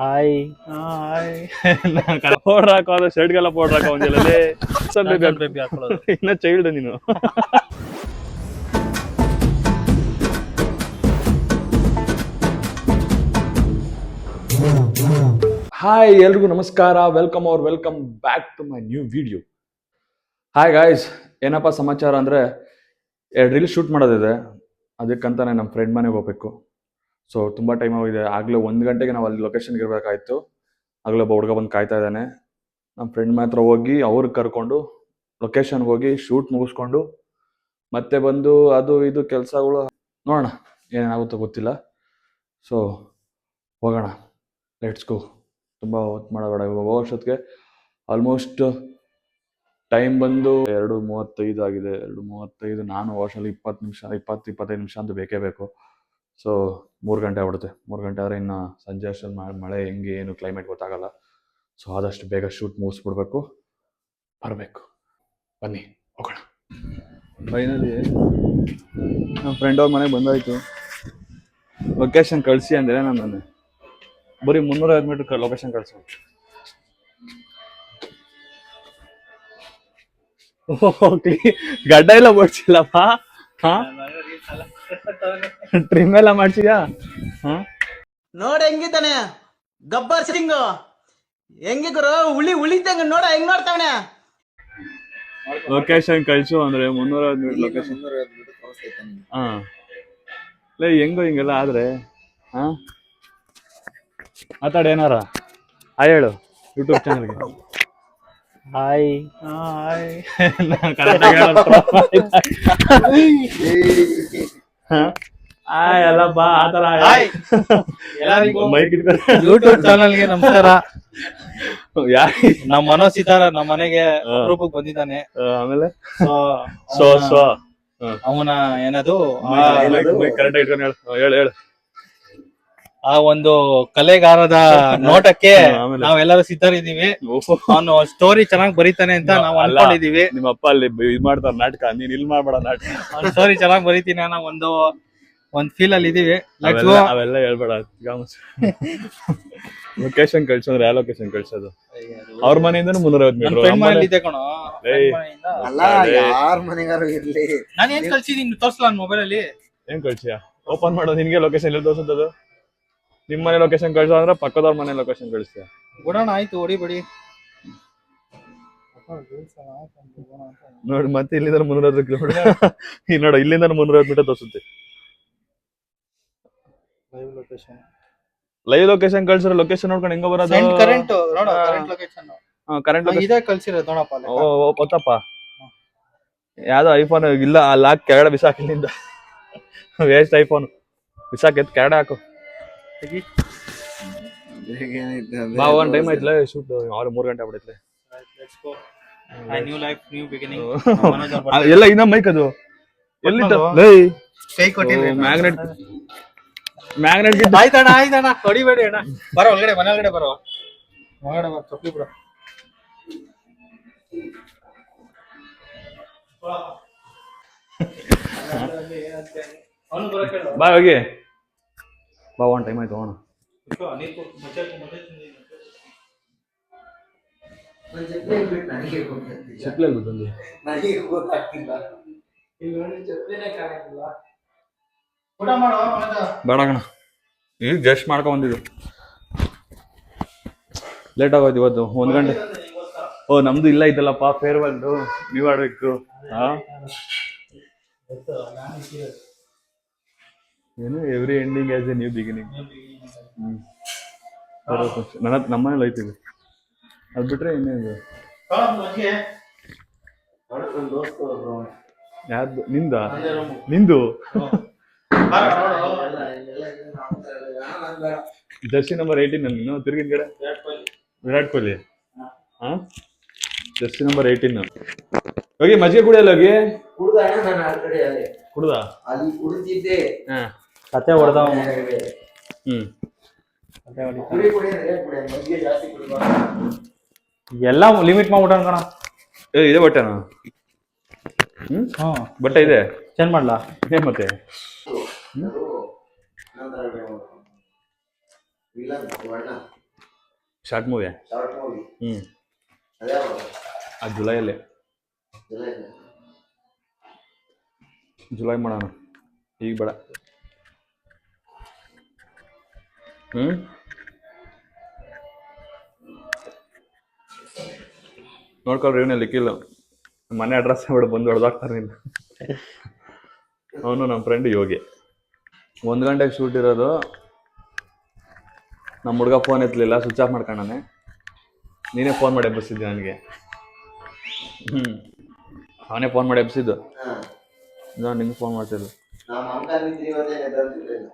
Hi hi powder ಹಾಕೋ ಶರ್ಟ್ಗೆಲ್ಲ powder ಹಾಕೋ ಒಂದಿಲ್ಲದೆ baby ಹಾಕೊಳ್ಳೋದು ಇನ್ನ ಚೈಲ್ಡ್ ನೀನು. ಹಾಯ್ ಎಲ್ರಿಗೂ ನಮಸ್ಕಾರ, welcome back to my new video. Hi guys, ಏನಪ್ಪ ಸಮಾಚಾರ ಅಂದರೆ 2 ರೀಲ್ ಶೂಟ್ ಮಾಡೋದಿದೆ. ಅದಕ್ಕಂತಾನೆ ನಮ್ಮ ಫ್ರೆಂಡ್ ಮನೆಗೆ ಹೋಗ್ಬೇಕು. ಸೊ ತುಂಬ ಟೈಮ್ ಆಗಿದೆ. ಆಗಲೇ 1 ಗಂಟೆಗೆ ನಾವು ಅಲ್ಲಿ ಲೊಕೇಶನ್ಗೆ ಇರಬೇಕಾಯ್ತು. ಆಗಲೇ ಒಬ್ಬ ಹುಡುಗ ಬಂದು ಕಾಯ್ತಾ ಇದ್ದಾನೆ. ನಮ್ಮ ಫ್ರೆಂಡ್ ಮಾತ್ರ ಹೋಗಿ ಅವ್ರಿಗೆ ಕರ್ಕೊಂಡು ಲೊಕೇಶನ್ಗೆ ಹೋಗಿ ಶೂಟ್ ಮುಗಿಸ್ಕೊಂಡು ಮತ್ತೆ ಬಂದು ಅದು ಇದು ಕೆಲಸಗಳು ನೋಡೋಣ ಏನಾಗುತ್ತೋ ಗೊತ್ತಿಲ್ಲ. ಸೊ ಹೋಗೋಣ, ಲೆಟ್ಸ್ ಗೋ. ತುಂಬ ಹೊತ್ತು ಮಾಡಬೇಡ. ಹೋಗೋಷ್ಟೊತ್ತಿಗೆ ಆಲ್ಮೋಸ್ಟ್ ಟೈಮ್ ಬಂದು 2:35 ಆಗಿದೆ. 2:35 ನಾನು ವಾಶಲ್ಲಿ 20-25 ನಿಮಿಷ ಅಂತೂ ಬೇಕೇ ಬೇಕು. ಸೊ 3 ಗಂಟೆ ಆಗ್ಬಿಡುತ್ತೆ. 3 ಗಂಟೆ ಆದರೆ ಇನ್ನು ಸಂಜೆ ಅಷ್ಟರಲ್ಲಿ ಮಳೆ ಹೆಂಗೆ ಏನು ಕ್ಲೈಮೇಟ್ ಗೊತ್ತಾಗಲ್ಲ. ಸೊ ಆದಷ್ಟು ಬೇಗ ಶೂಟ್ ಮುಗಿಸ್ಬಿಡ್ಬೇಕು, ಬರಬೇಕು. ಬನ್ನಿ ಹೋಗೋಣ. ಫೈನಲಿ ನಮ್ಮ ಫ್ರೆಂಡ್ ಅವ್ರ ಮನೆಗೆ ಬಂದಾಯಿತು. ಲೊಕೇಶನ್ ಕಳಿಸಿ ಅಂದರೆ ನಾನು ಬರೀ 350 ಮೀಟರ್ ಲೊಕೇಶನ್ ಕಳಿಸು. ಗಡ್ಡ ಎಲ್ಲ ಮಾಡ್ಸಿಲ್ಲಪ್ಪ. ಟ್ರಿಮ್ ಎಲ್ಲ ಮಾಡ್ಸಿದ್ಯಾ? ನೋಡ ಹೆಂಗಿದ್ದಾನೆ ಗಬ್ಬರ್ ಸಿಂಗ್, ಹೆಂಗಿ ಗುರು ಉಳಿದಂಗ ನೋಡ ಹೆಂಗ್ ಮಾಡ್ತಾವನೆ. ಲೊಕೇಶನ್ ಕಳ್ಸು ಅಂದ್ರೆ 350 ಮೀಟರ್ ಲೊಕೇಶನ್. ಹಾ ಲೇ ಹೆಂಗೋ ಹಿಂಗೆಲ್ಲ ಆದ್ರೆ ಮಾತಾಡ ಏನಾರ. ಹಾಯ್ ಹೇಳು ಯೂಟ್ಯೂಬ್ ಚಾನಲ್ಗೆ. ಹಾಯ್ ಹಾಯ್ ಎಲ್ಲ ಬಾ ಆತರ ಮೈಕ್ ಯೂಟ್ಯೂಬ್ ಚಾನಲ್ಗೆ ನಮಸ್ಕಾರ. ನಮ್ಮ ಮನೋಜ್ ಸಿತಾರ ನಮ್ಮ ಮನೆಗೆ ರೂಪಕ್ಕೆ ಬಂದಿದ್ದಾನೆ. ಆಮೇಲೆ ಅವನ ಏನದು ಕರೆಕ್ಟ್ ಇಟ್ಕೊಂಡು ಹೇಳು ಹೇಳು. ಆ ಒಂದು ಕಲೆಗಾರದ ನೋಟಕ್ಕೆ ನಾವೆಲ್ಲರೂ ಸಿದ್ಧರಿದ್ದೀವಿ. ಅವನು ಸ್ಟೋರಿ ಚೆನ್ನಾಗಿ ಬರೀತಾನೆ ಅಂತ ನಾವು ಅನ್ಕೊಂಡಿದೀವಿ. ನಿಮ್ಮ ಅಪ್ಪ ಅಲ್ಲಿ ಇದ್ ಮಾಡ್ತಾರ ನಾಟಕ, ನೀನ್ ಇಲ್ಲಿ ಮಾಡ್ಬೇಡ ನಾಟಕ. ಸ್ಟೋರಿ ಚೆನ್ನಾಗಿ ಬರೀತೀನಿ ಅನ್ನೋ ಒಂದ್ ಫೀಲ್ ಅಲ್ಲಿ ಇದೀವಿ. ಅವೆಲ್ಲ ಹೇಳ್ಬೇಡ. ಲೊಕೇಶನ್ ಕಳ್ಸಂದ್ರೆ ಯಾವ ಲೊಕೇಶನ್ ಕಳ್ಸೋದು? ಅವ್ರ ಮನೆಯಿಂದ 350 ಮೀಟರ್ ಇದೆ ಕಣೋ. ನಾನು ಏನ್ ಕಳ್ಸಿದೀನಿ ತೋರ್ಸಲ ನನ್ ಮೊಬೈಲ್ ಅಲ್ಲಿ. ಏನ್ ಕಳ್ಸಿಯಾ? ಓಪನ್ ಮಾಡೋ ನಿನ್ಗೆ ಲೊಕೇಶನ್ ಎಲ್ಲಿ ತೋರ್ಸೋದು? ನಿಮ್ ಮನೆ ಲೊಕೇಶನ್ ಕಳ್ಸೋ ಅಂದ್ರೆ ಪಕ್ಕದವ್ರ ಮನೆ ಲೊಕೇಶನ್ ಕಳಿಸ್ತೀಯ? ಬಿಡೋಣ ಆಯ್ತು, ಹೊಡಿಬೇಡಿ ನೋಡಿ. ಮತ್ತೆ ಇಲ್ಲಿಂದ 350 ಕಿಲೋಮೀಟರ್ ಈ ನೋಡ, ಇಲ್ಲಿಂದ 350 ಮೀಟರ್ ತೋರಿಸುತ್ತೆ. ಲೈವ್ ಲೊಕೇಶನ್ ಕಳ್ಸಿರೋ ಲೊಕೇಶನ್ ನೋಡ್ಕೊಂಡು ಹೆಂಗ ಬರೋದು? ಕರೆಂಟ್ ಲೊಕೇಶನ್ ಕರೆಂಟ್ ಇದೇ ಕಳ್ಸಿರೋದು ನೋಡಪ್ಪ. ಗೊತ್ತಪ್ಪ, ಯಾವ್ದೋ ಐಫೋನ್ ಇಲ್ಲ ಅಲ್ಲಿ ಹಾಕಿ ಕೆಳಗಡೆ ಬಿಸಾಕ್. ಇಲ್ಲಿಂದ ವೇಸ್ಟ್ ಐಫೋನ್ ಬಿಸಾಕ್ ಎತ್ ಕೆಳಗಡೆ ಹಾಕು. ಬಾ, ಒಂದ್ ಟೈಮ್ ಆಯ್ತಲ್ಲ ಶೂಟ್. 3 ಗಂಟೆ ಆಗ್ಬಿಡೈತ್ಲೆ. ಎಲ್ಲ ಇನ್ನ ಮೈಕ್ ಅದು ಎಲ್ಲಿ ಕೈ ಕೊಟ್ಟಿದ್ರಿ ಮ್ಯಾಗ್ನೆಟ್. ಆಯ್ತಣ್ಣ ಹೊಡಿಬೇಡಿ ಅಣ್ಣ. ಬರೋ ಒಳಗಡೆ, ಮನೆ ಒಳಗಡೆ ಬರೋ. ಒಳಗಡೆ ಬರೋ, ಚಪ್ಪಲಿ ಬಿಡು. ಬಾ ಹೋಗಿ ಬಾ, ಒಂದ್ ಟೈಮ್ ಆಯ್ತು ಹೋಗೋಣ. ಚಪ್ಲಿ ಬಂದು ಬೇಡಗಣ, ಈಗ ಜಸ್ಟ್ ಮಾಡ್ಕೊಂಡ್ ಬಂದಿದ್ದು. ಲೇಟ್ ಆಗೋಯ್ತು ಇವತ್ತು 1 ಗಂಟೆ. ಓ ನಮ್ದು ಇಲ್ಲ ಐತಲ್ಲಪ್ಪ ಫೇರ್ವೆಲ್ದು, ನೀವ್ ಆಡ್ಬೇಕು. ಏನು every ending as A new beginning. ನಮ್ಮನೇಲಿ ಐತಿವಿ. ಅದ್ ಬಿಟ್ರೆ ಇನ್ನೇನು? ಯಾರ್ದು? ನಿಂದು ಜರ್ಸಿ ನಂಬರ್ 18 ನೀನು ತಿರ್ಗಿನ ಕಡೆ. ವಿರಾಟ್ ಕೊಹ್ಲಿ. Jersey number 18. ಹೋಗಿ ಮಜ್ಜಿಗೆ ಕುಡಿಯಲ್ಲ ಹೋಗಿ. ಕುಡ್ದ ಕತೆ ಹೊಡೆದ. ಎಲ್ಲ ಲಿಮಿಟ್ ಮಾಡ್ಬಿಟ್ಟ ಕಣ. ಇದೆ ಬಟ್ಟೆನಾ? ಬಟ್ಟೆ ಇದೆ, ಚೇಂಜ್ ಮಾಡ್ಲಾ? ಏನ್ ಮತ್ತೆ ಶಾರ್ಟ್ ಮೂವಿ. ಶಾರ್ಟ್ ಮೂವಿ ಹ್ಮ್ ಅದೇ ಯಾವಾಗ? ಅದು ಜುಲೈಯಲ್ಲಿ. ಜುಲೈಲಿ. ಜುಲೈ ಮಾಡೋಣ, ಈಗ ಬೇಡ. ಹ್ಮ್ ನೋಡ್ಕೊಳ್ರಿ, ಇವನೇ ಲಿಕ್ಕಿಲ್ಲ. ಮನೆ ಅಡ್ರೆಸ್ ಬಿಡು, ಬಂದು ಹೊಡೆದಾಕ್ತಾರೆ ನಿನ್ನ. ಅವನು ನಮ್ಮ ಫ್ರೆಂಡ್ ಯೋಗಿ. 1 ಗಂಟೆಗೆ ಶೂಟ್ ಇರೋದು. ನಮ್ಮ ಹುಡುಗ ಫೋನ್ ಎತ್ತಲಿಲ್ಲ, ಸ್ವಿಚ್ ಆಫ್ ಮಾಡ್ಕೊಂಡಾನೆ. ನೀನೇ ಫೋನ್ ಮಾಡಿ ಎಬ್ಬಿಸಿದ್ದೆ ನನಗೆ. ಅವನೇ ಫೋನ್ ಮಾಡಿ ಎಬ್ಬಿಸಿದ್ದು. ನಾನು ನಿಂಗೆ ಫೋನ್ ಮಾಡ್ತಿದ್ದು. ನಮ್ಮ ಅಂಕಲ್ ಇದ್ರಿ ಇವತ್ತೇ ಎದ್ದೇಳ್ತಿರ್ಲಿಲ್ಲ.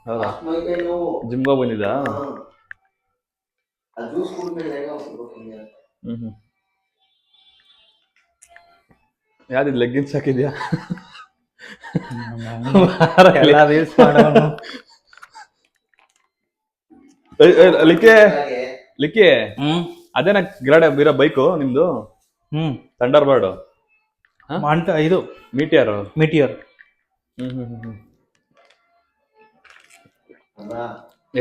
ಹೌದಾ? ಮೈಕೈ ನೋವು. ಜಿಮ್ಗೆ ಬಂದಿದ್ದ? ಆ ಜ್ಯೂಸ್ ಕುಡಿದ್ಮೇಲೆ ಹೇಗೋ ಸ್ವಲ್ಪ ಹಿಂಗೆ. ಯಾವ್ದು ಲೆಗ್ಗಿನ್ಸ್ ಹಾಕಿದ್ಯಾ? ಎಲ್ಲ ರೀಲ್ಸ್ ಮಾಡೋನು. ಲಿಕ್ಕಿ ಹಾಗೆ ಲಿಕ್ಕಿ, ಅದೇನ ಗಿರಾಡೆ ಬೀರೋ ಬೈಕು ನಿಮ್ದು? ಥಂಡರ್ ಬರ್ಡ್ ಇದು ಮೀಟಿಯರ್. ಮಿಟಿಯರ್. ಅಮ್ಮ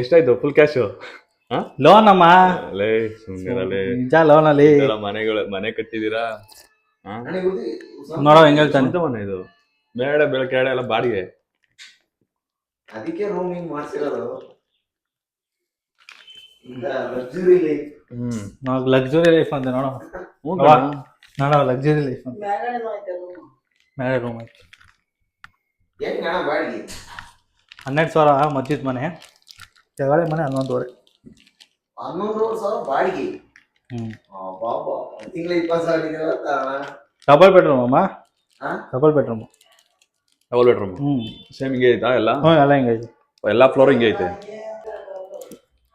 ಎಷ್ಟಾಯ್ತು ಫುಲ್ ಕ್ಯಾಶು? ಲೋನ್ ಅಮ್ಮ, ಲೇ ಸುಮ್ಮನೆ ನಿಜ ಲೋನ್ ಅಲ್ಲಿ. ಮನೆ ಕಟ್ಟಿದೀರಾ? ನನಗೆ ನೋಡೋ ಹೆಂಗ್ ಹೇಳ್ತಾನೆ. ಸ್ವಂತ ಮನೆ ಇದು, ಮೇಳೆ ಬೆಳಕೆಡೆ ಎಲ್ಲ ಬಾಡಿಗೆ. ಅದಕ್ಕೆ ರೂಮ್ ಹಿಂಗ್ ಮಾಡ್ಸಿರೋದು. ಈಗ ಲಕ್ಸುರಿ ಲೈಫ್. ನಾವು ಲಕ್ಸುರಿ ಲೈಫ್ ಅಂತ ನೋಡೋ. ನೋಡೋ ಲಕ್ಸುರಿ ಲೈಫ್ ಅಂತ. ಮೇಲೆ ರೂಮ್ ಆಯ್ತು. ಹೆಂಗ್ ಹಣ ಬಾಡಿಗೆ? 12,000 ಮತ್ತಿದ ಮನೆ, ತೆಗಳೆ ಮನೆ 11,500. 11,000 ಬಾಡಿಗೆ. ಬಾಬಾ ತಿಂಗಳ 20,000 ಇದೆಯಲ್ಲ. ಡಬಲ್ ಬೆಡ್ರೂಮ್ ಅಮ್ಮ. ಹಾ double bedroom. Double bedroom same ಹಿಂಗೆ ಐತಾ ಎಲ್ಲ? ಎಲ್ಲ ಹಿಂಗೈತೆ. ಎಲ್ಲ ಫ್ಲೋರ್ ಹಿಂಗೆ ಐತೆ.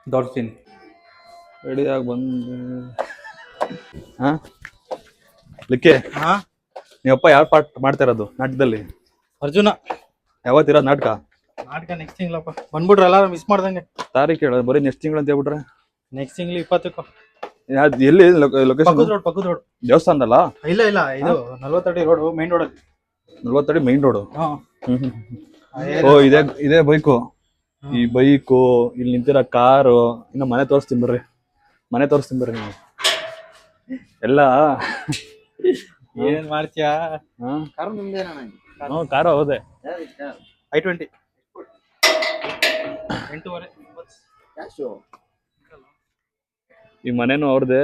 ದೊಡ್ಡ ಸೀನ್ ರೆಡಿಯಾಗಿ ಬಂದು. ಹಾಂ ಲಿಕ್ಕೆ, ನೀವಪ್ಪ ಯಾವ ಪಾರ್ಟ್ ಮಾಡ್ತಾ ಇರೋದು ನಾಟಕದಲ್ಲಿ? ಅರ್ಜುನ. ಯಾವತ್ತಿರೋದು ನಾಟಕ? ನಾಟಕ ನೆಕ್ಸ್ಟ್ ತಿಂಗಳಪ್ಪ. ಬಂದ್ಬಿಟ್ರೆ ಎಲ್ಲಾರು ಮಿಸ್ ಮಾಡ್ದಂಗೆ. ತಾರೀಖು ಹೇಳೋದು, ಬರೀ ನೆಕ್ಸ್ಟ್ ತಿಂಗಳು ಅಂತ ಹೇಳ್ಬಿಟ್ರೆ. ನೆಕ್ಸ್ಟ್ ತಿಂಗಳು 20ಕ್ಕೆ. ಯಾವ್ದು ಎಲ್ಲಿ ಲೊಕೇಶನ್? ಪಕ್ಕದ ರೋಡ್. ದೇವಸ್ಥಾನದಲ್ಲ? ಇಲ್ಲ ಇದು 40 ಅಡಿ ರೋಡ್, ಮೈನ್ ರೋಡ್. 40 ಅಡಿ ಮೈನ್ ರೋಡು. ಹಾಂ. ಓ ಇದೇ ಬೈಕು. ಈ ಬೈಕು, ಇಲ್ಲಿ ನಿಂತಿರೋ ಕಾರು. ಇನ್ನು ಮನೆ ತೋರಿಸ್ತೀನಿ ಬರ್ರಿ, ನೀವು ಎಲ್ಲ. ಏನ್ ಮಾಡ್ತೀಯಾ? ಕಾರು ನಿಮ್ದೇನ? ಕಾರು ಹೌದೇ. I20 8.5 cash. ಈ ಮನೇನು ಅವ್ರದ್ದೇ.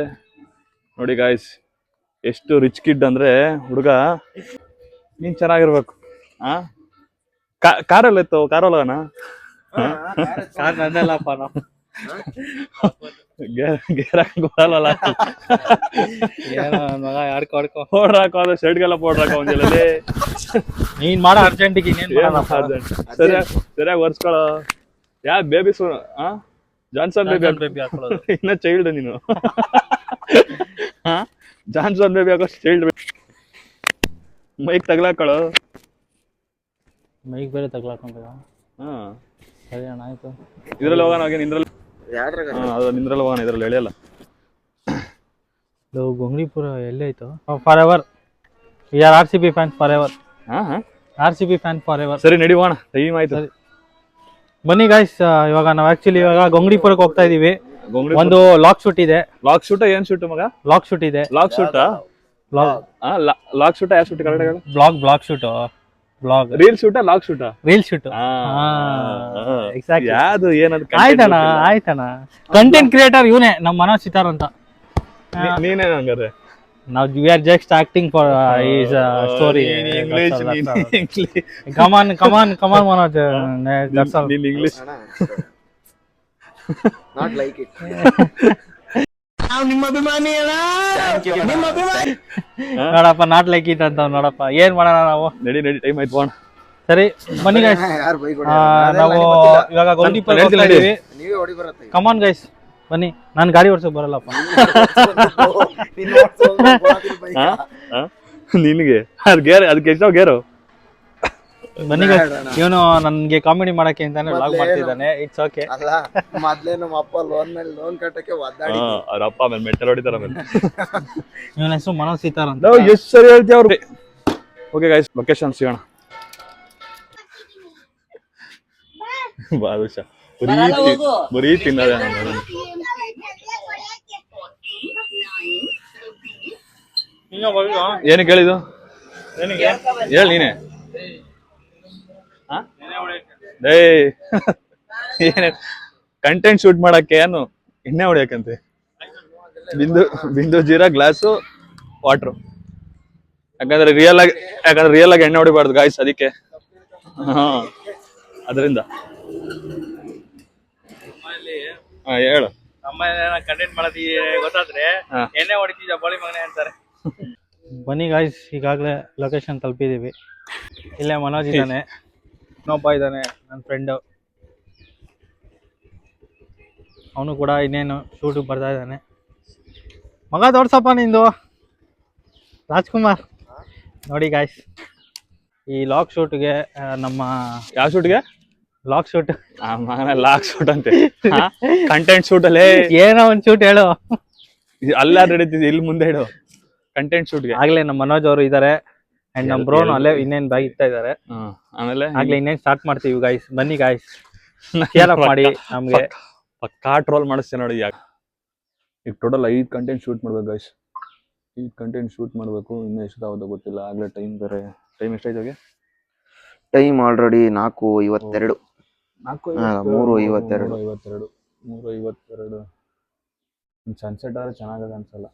ನೋಡಿ ಗಾಯ್ಸ್, ಎಷ್ಟು ರಿಚ್ ಕಿಡ್ ಅಂದ್ರೆ ಹುಡುಗ. ನೀನ್ ಚೆನ್ನಾಗಿರ್ಬೇಕು. ಕಾರಲ್ಲಿ ಇತ್ತು, ಕಾರಲ್ಲಣ್ಣ. ಕಾರ್ ನಂದಲ್ಲಪ್ಪ. ನಾವು ಗೇರ್ ಹಾಕಲ್ಲ. ಏನೋ ಮಗ ಆಡ್ಕೊ ಪೌಡ್ರ್ ಹಾಕೋ, ಶರ್ಟ್ಗೆಲ್ಲ ಪೌಡ್ರ್ ಹಾಕೋ ಒಂದಿಲ್ಲಲ್ಲಿ. ನೀನ್ ಮಾಡೋ ಅರ್ಜೆಂಟಿಗೆ ಇನ್ನೇನ್ ಸರಿಯಾಗಿ ಒರ್ಸ್ಕೊಳ್ಳೋ. ಯಾ ಬೇಬಿ ಜಾನ್ಸನ್ ಬೇಬಿ ಹಾಕೊಳ್ಳೋದು. ಇನ್ನ ಚೈಲ್ಡ್ ನೀನು. ಜಾನ್ಸನ್ ಬೇಬಿ ಹಾಕೋ ಚೈಲ್ಡ್. ಮೈಕ್ ತಗ್ಲಾಕೊಳ್ಳೋ. ಮೈಕ್ ಬೇರೆ ತಗ್ಲಾಕೊಂಡ. ಹಾ ಸರಿ ಅಣ್ಣ, ಆಯ್ತು. ಇದ್ರಲ್ಲಿ ಹೋಗೋಣ, ನಿಂದ್ರಲ್ಲಿ. ಯಾವ್ದ್ರಾಗ? ಅದು ನಿಂದ್ರಲ್ಲಿ ಹೋಗೋಣ, ಇದ್ರಲ್ಲಿ ಎಳೆಯಲ್ಲ. ಗೊಂಗ್ಲಿಪುರ ಎಲ್ಲಾಯ್ತು? Forever. We are RCB fans forever. RCB fan forever. ಸರಿ ನಡಿ ಹೋಗೋಣ, ಟೈಮ್ ಆಯ್ತು. ಬನ್ನಿ ಗಾಯ್ಸ್, ಇವಾಗ ನಾವು ಆಕ್ಚುಲಿ ಇವಾಗ ಗೊಂಗ್ಲಿಪುರಕ್ಕೆ ಹೋಗ್ತಾ ಇದೀವಿ. ಒಂದು ಲಾಕ್ ಶೂಟ್ ಇದೆ. ಲಾಕ್ ಶೂಟ? ಏನ್ ಶೂಟ್ ಮಗ? ಲಾಕ್ ಶೂಟ್ ಇದೆ. ಲಾಕ್ ಶೂಟಾ? ಲಾಕ್ ಶೂಟ ಯಾವ ಶೂಟ್? ಕರೆಕ್ಟ್ ಹೇಳು. Blog shoot. ಬ್ಲಾಗ್ ರೀಲ್ ಶೂಟಾ? ಲಾಕ್ ಶೂಟಾ? Reel shoot. ಎಕ್ಸಾಕ್ಟ್ಲಿ. ಯಾವುದು ಏನದು? ಆಯ್ತಣ್ಣ. ಕಂಟೆಂಟ್ ಕ್ರಿಯೇಟರ್ ಇವನೇ, ನಮ್ಮ ಮನೋಜ್ ಸಿತಾರ್ ಅಂತ. ನೀನೇನು ಹಂಗಾರೆ? ನಾವು we are just acting for is story. English. Come on Manoj. That's all. ನೀನ್ ಇಂಗ್ಲಿಷ್. Not like it. ನಿಮ್ಮ ಅಭಿಮಾನಿ ಅಣ್ಣ, ನಿಮ್ಮ ಅಭಿಮಾನಿ. ನೋಡಪ್ಪ, ನಾಟ್ ಲೈಕ್ ಇಟ್ ಅಂತ. ನೋಡಪ್ಪ, ಏನ್ ಮಾಡೋಣ ನಾವು. ನಡಿ ಟೈಮ್ ಆಯ್ತು ಹೋಗೋಣ. ಸರಿ ಬನ್ನಿ ಗೈಸ್, ಯಾರು ಬೈಕ್ ನಾವು ಇವಾಗ ಗೊಂಗ್ಲಿಪುರ ಹೋಗ್ತಾ ಇದೀವಿ. ನೀವೇ ಹೊಡಿ ಬರುತ್ತೆ. ಕಮಾನ್ ಗೈಸ್ ಬನ್ನಿ. ನಾನು ಗಾಡಿ ಓಡಿಸೋಕೆ ಬರಲ್ಲಪ್ಪ. ನಿನಗೆ ಅದು ಗೇರ್, ಅದಕ್ಕೆ ಎಷ್ಟೋ ಗೇರು. ಬನ್ನಿ ಗೈಸ್, ಇವನು ನನ್ಗೆ ಕಾಮಿಡಿ ಮಾಡಕ್ಕೆ ಅಂತಾನೆ ವ್ಲಾಗ್ ಮಾಡ್ತಿದ್ದಾನೆ. It's okay. ಅಲ್ಲ, ಮೊದ್ಲೇ ನಮ್ಮ ಅಪ್ಪ ಲೋನ್ ಮೇಲೆ ಲೋನ್ ಕಟ್ಟಕ್ಕೆ ಒದ್ದಾಡಿ ಅವ್ರ ಅಪ್ಪ ಆಮೇಲೆ ಮೆಟ್ಟಲ್ ಹೊಡಿತಾರ. ಆಮೇಲೆ ಇವನ ಹೆಸರು ಮನೋಜ್ ಸಿತಾರ್ ಅಂತ. ಎಷ್ಟು ಸರಿ ಹೇಳ್ತೀವಿ ಅವ್ರಿಗೆ. ಓಕೆ ಗೈಸ್, ಲೊಕೇಶನ್ ಸಿಗೋಣ. ಬಾದುಷ ಬರೀ ತಿನ್ನೋದೇ. ಏನಕ್ಕೆ ಹೇಳಿದ್ದು ಹೇಳಿ ನೀನೆ ಡೇ ಏನ ಕಂಟೆಂಟ್ ಶೂಟ್ ಮಾಡಕ್ಕೆ ಏನು ಎಣ್ಣೆ ಹೊಡಿಯಕಂತೆ ಬಿಂದು ಜೀರಾ ಗ್ಲಾಸು ವಾಟ್ರು ಯಾಕಂದ್ರೆ ರಿಯಲ್ ಆಗಿ ಎಣ್ಣೆ ಹೊಡಿಬಾರ್ದು ಗಾಯ್ಸ್ ಅದಕ್ಕೆ ಹಾ ಅದರಿಂದ ಹೇಳು ಅಮ್ಮ ಕಂಟೆಂಟ್ ಮಾಡತಿ ಗೊತ್ತಾದ್ರೆ ಎಣ್ಣೆ ಹೊಡಿತಿದ್ದ ಬೋಳಿ ಮಗನೆ ಅಂತಾರೆ. ಬನ್ನಿ ಗಾಯ್ಸ್, ಈಗಾಗಲೇ ಲೊಕೇಶನ್ ತಲುಪಿದೀವಿ. ಇಲ್ಲೇ ಮನೋಜ್ ಇದ್ದಾನೆ, ಇನ್ನೊಬ್ಬ ಇದ್ದಾನೆ ನನ್ನ ಫ್ರೆಂಡು, ಅವನು ಕೂಡ ಇನ್ನೇನು ಶೂಟಿಗೆ ಬರ್ತಾ ಇದ್ದಾನೆ. ಮಗ ತೋರ್ಸಪ್ಪ ನಿಂದು ರಾಜ್ಕುಮಾರ್. ನೋಡಿ ಗಾಯ್ಸ್, ಈ ಲಾಕ್ ಶೂಟ್ಗೆ ನಮ್ಮ ಯಾವ ಶೂಟ್ಗೆ ಲಾಕ್ ಶೂಟ್ ಲಾಕ್ ಶೂಟ್ ಅಂತೆ ಕಂಟೆಂಟ್ ಶೂಟ್ ಅಲ್ಲೇ ಏನೋ ಒಂದ್ ಶೂಟ್ ಹೇಳು, ಅಲ್ಲ ನಡೀತಿದೆ ಇಲ್ಲಿ ಮುಂದೆ ಹೇಳು ಕಂಟೆಂಟ್ ಶೂಟ್ಗೆ. ಆಗ್ಲೇ ನಮ್ಮ ಮನೋಜ್ ಅವರು ಇದಾರೆ ಅಂಡ್ ನಮ್ಮ ಬ್ರೋನು ಅಲ್ಲೇ ಇನ್ನೇನ್ ಬ್ಯಾಗ್ ಇಡ್ತಾ ಇದಾರೆ. ಆಮೇಲೆ ಆಗ್ಲೇ ಇನ್ನೇನ್ ಸ್ಟಾರ್ಟ್ ಮಾಡ್ತೀವಿ ಗಾಯ್ಸ್. ಬನ್ನಿ ಗಾಯ್ಸ್, ಕೇರ್ ಅಪ್ ಮಾಡಿ ನಮ್ಗೆ ಪಕ್ಕಾ ಟ್ರೋಲ್ ಮಾಡಿಸ್ತೇನೆ ನೋಡಿ. ಈಗ ಟೋಟಲ್ 5 ಕಂಟೆಂಟ್ ಶೂಟ್ ಮಾಡ್ಬೇಕು ಗಾಯ್ಸ್, 5 ಕಂಟೆಂಟ್ ಶೂಟ್ ಮಾಡ್ಬೇಕು. ಇನ್ನು ಎಷ್ಟಾಗೋದು ಗೊತ್ತಿಲ್ಲ, ಆಗ್ಲೇ ಟೈಮ್ ಬೇರೆ. ಟೈಮ್ ಎಷ್ಟಾಯ್ತು? Time already 4:52. 3:52. ಸನ್ಸೆಟ್ ಆದ್ರೆ ಚೆನ್ನಾಗದ ಅನ್ಸಲ್ಲ.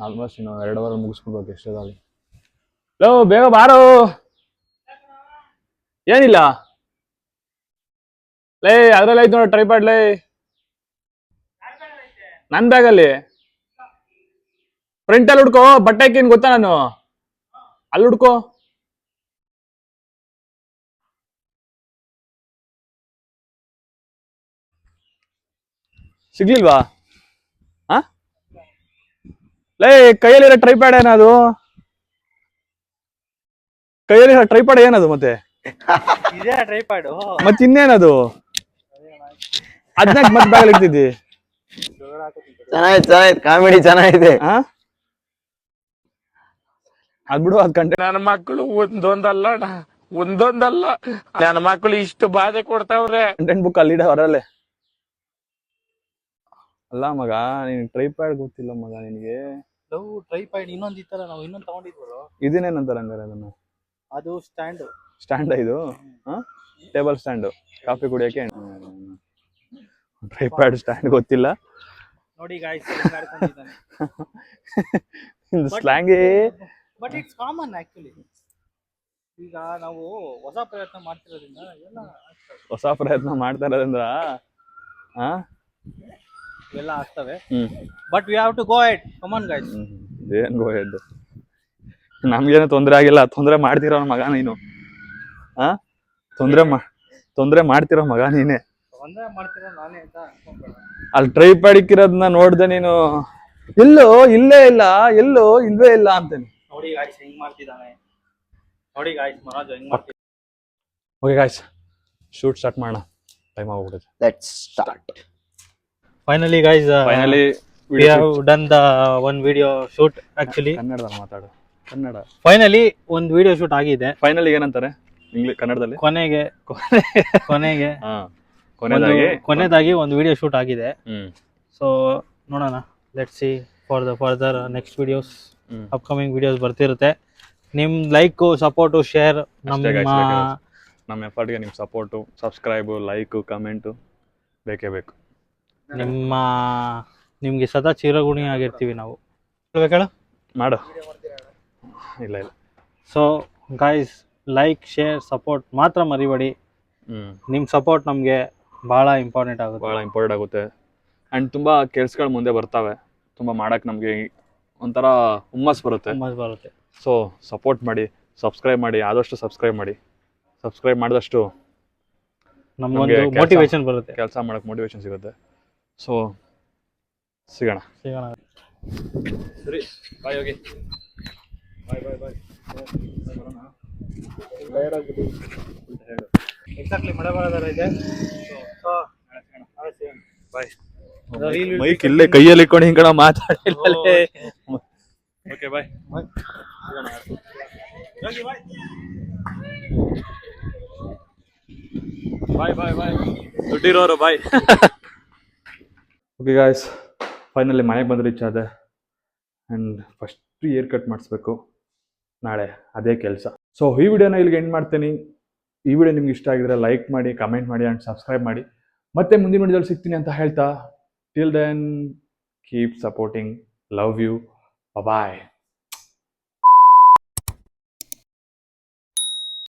ಆಲ್ಮೋಸ್ಟ್ ಇನ್ನು 2 ಅವರ್ ಮುಗಿಸ್ಕೊಡ್ಬೇಕು ಎಷ್ಟದಾಗಲಿ. ಲೋ ಬೇಗ ಬಾರೋ, ಏನಿಲ್ಲ ಲೇ ಅದ್ರಲ್ಲಿ ಐತ್ ನೋಡ ಟ್ರೈಪಾಡ್. ಲೇ ನನ್ ಬ್ಯಾಗಲ್ಲಿ ಫ್ರಂಟಲ್ಲಿ ಹುಡ್ಕೋ, ಬಟ್ಟೆ ಹಾಕಿನ್ ಗೊತ್ತಾ ನಾನು, ಅಲ್ಲಿ ಹುಡ್ಕೋ. ಸಿಗ್ಲಿಲ್ವಾ? ಲೇ ಕೈಯಲ್ಲಿರೋ ಟ್ರೈಪ್ಯಾಡ್ ಏನದು? ಕೈಯಲ್ಲಿರೋ ಟ್ರೈಪ್ಯಾಡ್ ಏನದು ಮತ್ತೆ? ಇದೇ ಟ್ರೈಪಾಡ್ ಮತ್ ಇನ್ನೇನದು? ಅದನ್ನ ಮತ್ತೆ ಬ್ಯಾಗ್ ಇಡ್ತಿದ್ದಿ? ಚೆನ್ನಾಯ್ತು, ಕಾಮಿಡಿ ಚೆನ್ನಾಗಿದೆ. ಅದ್ಬಿಡು, ಅದ್ ಕಂಟೆಂಟ್. ನನ್ನ ಮಕ್ಕಳು ಒಂದೊಂದಲ್ಲ ನನ್ನ ಮಕ್ಕಳು ಇಷ್ಟು ಬಾಧೆ ಕೊಡ್ತಾವ್ರೆ. ಕಂಟೆಂಟ್ ಬುಕ್ ಅಲ್ಲಿ ಹೊರಲ್ಲೇ. ಅಲ್ಲ ಮಗ, ನಿನ್ ಟ್ರೈಪ್ಯಾಡ್ ಗೊತ್ತಿಲ್ಲ ಮಗ ನಿನ್ಗೆ. ಟ್ರೈಪಾಡ್ ಇನ್ನೊಂದ್ ಇತ್ತಲ್ಲ, ನಾವು ಇನ್ನೊಂದ್ ತಗೊಂಡಿದ್ವಲ್ಲ, ಇದನ್ನೇನಂತಾರ ಹಂಗಾರೆ ಅದನ್ನ? ಅದು ಸ್ಟ್ಯಾಂಡ್ ಇದು ಟೇಬಲ್ ಸ್ಟ್ಯಾಂಡ್, ಕಾಫಿ ಕುಡಿಯಕ್ಕೆ. ಟ್ರೈಪ್ಯಾಡ್ ಸ್ಟ್ಯಾಂಡ್ ಗೊತ್ತಿಲ್ಲ ನೋಡಿ ಗಾಯ್ಸ್. ಸ್ಲ್ಯಾಂಗೇ, ಬಟ್ ಇಟ್ಸ್ ಕಾಮನ್ ಆಕ್ಚುಲಿ. ಈಗ ನಾವು ಹೊಸ ಪ್ರಯತ್ನ ಮಾಡ್ತಿರೋದ್ರಿಂದ ಎಲ್ಲ ಆಗ್ತವೆ. But we have to go head. Come on guys. ಏನ್ ಗೋ ಹೆಡ್? ನಮ್ಗೇನು ತೊಂದ್ರೆ ಆಗಿಲ್ಲ. ತೊಂದ್ರೆ ಮಾಡ್ತಿರೋ ಮಗ ನೀನು. ತೊಂದ್ರೆ ಮಾಡ್ತಿರೋ ಮಗ ನೀನೆ. ತೊಂದ್ರೆ ಮಾಡ್ತಿರೋ ನಾನೇ ಅಂತ ಅನ್ಕೊಂಬೇಡ. ಅಲ್ಲಿ ಟ್ರೈಪ್ಯಾಡ್ ಇಕ್ಕಿರೋದನ್ನ ನೋಡ್ದೆ ನೀನು, ಎಲ್ಲೋ ಇಲ್ಲೇ ಇಲ್ಲ, ಎಲ್ಲೋ ಇಲ್ವೇ ಇಲ್ಲ ಅಂತೇನೆ. ನೋಡಿ ಗಾಯ್ಸ್ ಹೆಂಗ್ ಮಾಡ್ತಿದ್ದಾನೆ. ನೋಡಿ ಗಾಯ್ಸ್ ಮನೋಜ್ ಹೆಂಗ್ ಮಾಡ್ತಿದ್ದಾನೆ. ಓಕೆ ಗಾಯ್ಸ್, ಶೂಟ್ ಸ್ಟಾರ್ಟ್ ಮಾಡೋಣ. ಟೈಮ್ ಆಗ್ಬಿಡುತ್ತೆ. Let's start. Finally guys, we have done the one video shoot actually. ಕನ್ನಡದಲ್ಲಿ ಮಾತಾಡು. ಕನ್ನಡ. ಫೈನಲಿ ಒಂದು ವಿಡಿಯೋ ಶೂಟ್ ಆಗಿದೆ. ಫೈನಲಿ ಏನಂತಾರೆ ಇಂಗ್ಲಿಷ್ ಕನ್ನಡದಲ್ಲಿ? ಕೊನೆದಾಗಿ ಒಂದು ವಿಡಿಯೋ ಶೂಟ್ ಆಗಿದೆ. ಸೊ ನೋಡೋಣ, let's see for the further next videos. Upcoming videos ಬರ್ತಿರುತ್ತೆ. ನಿಮ್ ಲೈಕ್, ಸಪೋರ್ಟು, ಶೇರ್, ನಮ್ಮ ಎಫರ್ಟ್ಗೆ ನಿಮ್ಮ ಸಪೋರ್ಟು, ಸಬ್ಸ್ಕ್ರೈಬು, ಲೈಕು, ಕಮೆಂಟು ಬೇಕೇ ಬೇಕು. ನಿಮ್ಗೆ ಸದಾ ಚಿರಗುಣಿ ಆಗಿರ್ತೀವಿ ನಾವು. ಬೇಕಲ್ಲ ಮಾಡು. ಇಲ್ಲ. So guys, like, share, support ಮಾತ್ರ ಮರಿಬೇಡಿ. ನಿಮ್ಮ ಸಪೋರ್ಟ್ ನಮಗೆ ಭಾಳ ಇಂಪಾರ್ಟೆಂಟ್ ಆಗುತ್ತೆ. ಆ್ಯಂಡ್ ತುಂಬ ಕೆಲ್ಸಗಳು ಮುಂದೆ ಬರ್ತವೆ. ತುಂಬ ಮಾಡೋಕ್ಕೆ ನಮಗೆ ಒಂಥರ ಹುಮ್ಮಸ್ ಬರುತ್ತೆ. ಸೊ ಸಪೋರ್ಟ್ ಮಾಡಿ, ಸಬ್ಸ್ಕ್ರೈಬ್ ಮಾಡಿ, ಆದಷ್ಟು ಸಬ್ಸ್ಕ್ರೈಬ್ ಮಾಡಿ. ಸಬ್ಸ್ಕ್ರೈಬ್ ಮಾಡಿದಷ್ಟು ನಮಗೊಂದು ಮೋಟಿವೇಶನ್ ಬರುತ್ತೆ, ಕೆಲಸ ಮಾಡೋಕ್ಕೆ ಮೋಟಿವೇಶನ್ ಸಿಗುತ್ತೆ. ಸೊ ಸಿಗೋಣ. ಸರಿ, ಬಾಯ್. ಹೋಗಿ ಬಾಯ್. ಎಕ್ಸಾಕ್ಟ್ಲಿ ಮಳೆ ಬರೋದರ ಇದೆ. ಬಾಯ್. ಮೈಕ್ ಇಲ್ಲೇ ಕೈಯಲ್ಲಿ ಇಟ್ಕೊಂಡು ಹಿಂಗಣ ಮಾತಾಡಿಲ್ಲ. Okay bye. ಬಾಯ್. ದುಡ್ಡಿರೋರು ಬಾಯ್. ಓಕೆ ಗಾಯ್ಸ್, ಫೈನಲಿ ಮನೆಗೆ ಬಂದು ರೀಚ್ ಆದೆ. And first free haircut ಮಾಡಿಸ್ಬೇಕು ನಾಳೆ, ಅದೇ ಕೆಲಸ. ಸೊ ಈ ವಿಡಿಯೋನ ಇಲ್ಲಿಗೆ ಎಂಡ್ ಮಾಡ್ತೀನಿ. ಈ ವಿಡಿಯೋ ನಿಮ್ಗೆ ಇಷ್ಟ ಆಗಿದ್ರೆ ಲೈಕ್ ಮಾಡಿ, ಕಮೆಂಟ್ ಮಾಡಿ ಆ್ಯಂಡ್ ಸಬ್ಸ್ಕ್ರೈಬ್ ಮಾಡಿ. ಮತ್ತೆ ಮುಂದಿನ ವಿಡಿಯೋದಲ್ಲಿ ಸಿಗ್ತೀನಿ ಅಂತ ಹೇಳ್ತಾ, till then keep supporting, love you, bye.